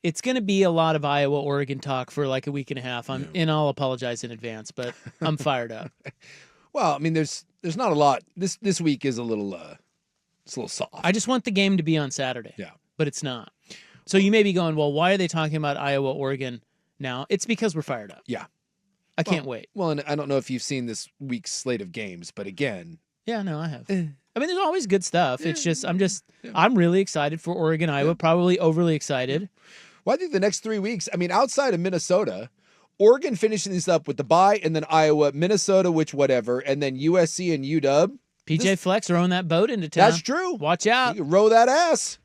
It's going to be a lot of Iowa-Oregon talk for like a week and a half. And I'll apologize in advance, but I'm fired up. Well, I mean, there's not a lot. This week is a little soft. I just want the game to be on Saturday. Yeah. But it's not. So you may be going, well, why are they talking about Iowa-Oregon now? It's because we're fired up. Yeah. I can't wait. Well, and I don't know if you've seen this week's slate of games, but again. Yeah, no, I have. I mean, there's always good stuff. It's just, I'm really excited for Oregon, Iowa, probably overly excited. Well, I think the next 3 weeks, I mean, outside of Minnesota, Oregon finishing this up with the bye, and then Iowa, Minnesota, which whatever, and then USC and UW. PJ Flex throwing that boat into town. That's true. Watch out. You can row that ass.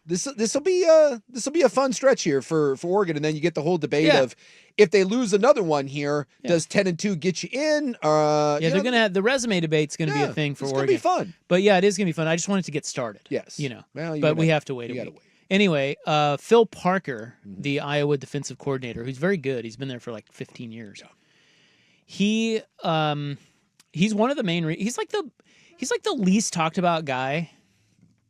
This will be a fun stretch here for Oregon, and then you get the whole debate of if they lose another one here, does 10-2 get you in? They're gonna have the resume debate's gonna be a thing for Oregon. It's gonna be fun. But yeah, it is gonna be fun. I just want it to get started. Yes. Well, but we have to wait a week. Anyway, Phil Parker, the Iowa defensive coordinator, who's very good. He's been there for like 15 years. Yeah. He's one of the main. He's like the least talked about guy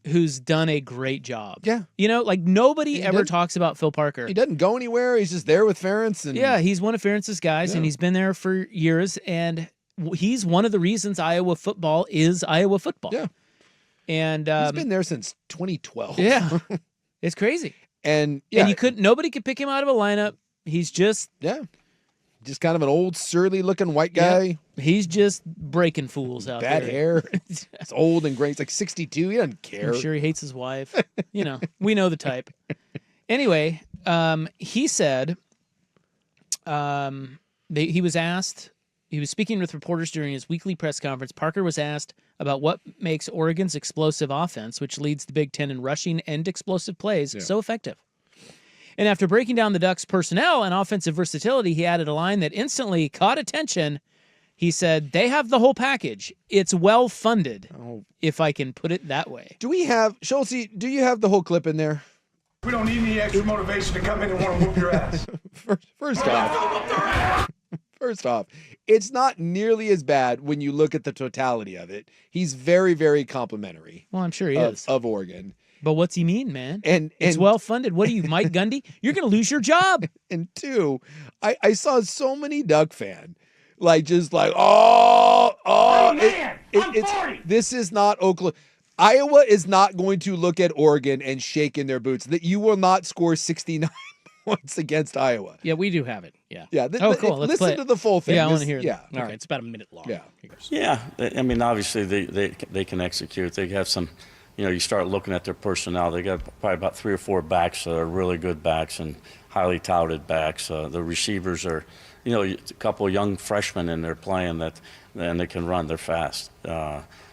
who's done a great job. Yeah. Like nobody ever talks about Phil Parker. He doesn't go anywhere. He's just there with Ferentz. And he's one of Ferentz's guys, and he's been there for years, and he's one of the reasons Iowa football is Iowa football. Yeah. And he's been there since 2012. Yeah. It's crazy. And nobody could pick him out of a lineup. He's just just kind of an old surly looking white guy. Yep. He's just breaking fools out Bad there. hair. It's old and gray. He's like 62. He doesn't care. I'm sure he hates his wife. We know the type. Anyway, he said he was asked. He was speaking with reporters during his weekly press conference. Parker was asked about what makes Oregon's explosive offense, which leads the Big Ten in rushing and explosive plays, so effective. And after breaking down the Ducks' personnel and offensive versatility, he added a line that instantly caught attention. He said, they have the whole package. It's well-funded, if I can put it that way. Do we have, Schultze, do you have the whole clip in there? We don't need any extra motivation to come in and want to whoop your ass. First off, it's not nearly as bad when you look at the totality of it. He's very, very complimentary. Well, I'm sure he is. Of Oregon. But what's he mean, man? And it's well-funded. What are you, Mike Gundy? You're going to lose your job. And two, I saw so many Duck fan, I'm 40. This is not Oklahoma. Iowa is not going to look at Oregon and shake in their boots. That you will not score 69 points against Iowa. Yeah, we do have it. Yeah. Yeah. Cool. Let's listen to the full thing. Yeah, I want to hear it. Yeah. All right. It's about a minute long. Yeah. Yeah. I mean, obviously they can execute. They have some. You start looking at their personnel. They got probably about 3 or 4 backs that are really good backs and highly touted backs. The receivers are, a couple of young freshmen in there playing and they can run. They're fast.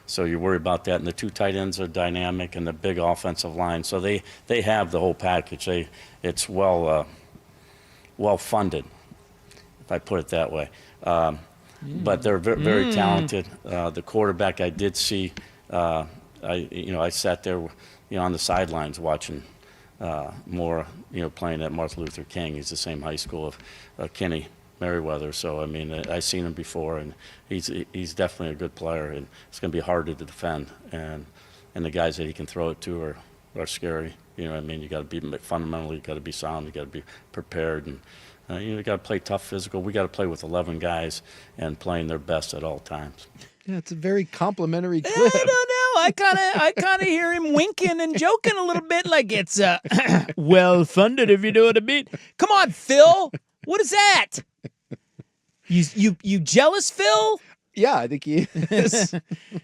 So you worry about that. And the 2 tight ends are dynamic and the big offensive line. So they have the whole package. It's well funded, if I put it that way. But they're very talented. The quarterback I did see. I sat there, on the sidelines watching Moore, playing at Martin Luther King. He's the same high school of Kenny Merriweather. So, I mean, I've seen him before, and he's definitely a good player, and it's going to be harder to defend. And the guys that he can throw it to are scary. You got to be fundamentally, you got to be sound, you got to be prepared, and you got to play tough physical. We got to play with 11 guys and playing their best at all times. Yeah, it's a very complimentary clip. I don't know. I kind of hear him winking and joking a little bit, like it's well funded. If you know what I mean. Come on, Phil. What is that? You jealous, Phil? Yeah, I think he is.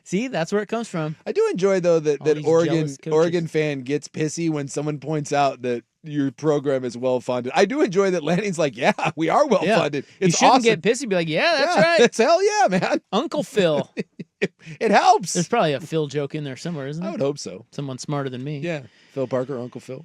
See, that's where it comes from. I do enjoy though that Oregon fan gets pissy when someone points out that your program is well funded. I do enjoy that Lanning's like, yeah, we are well funded. You shouldn't get pissy. Be like, yeah, that's right. It's hell yeah, man. Uncle Phil. It helps. There's probably a Phil joke in there somewhere, isn't there? I would hope so. Someone smarter than me. Yeah, Phil Parker, Uncle Phil.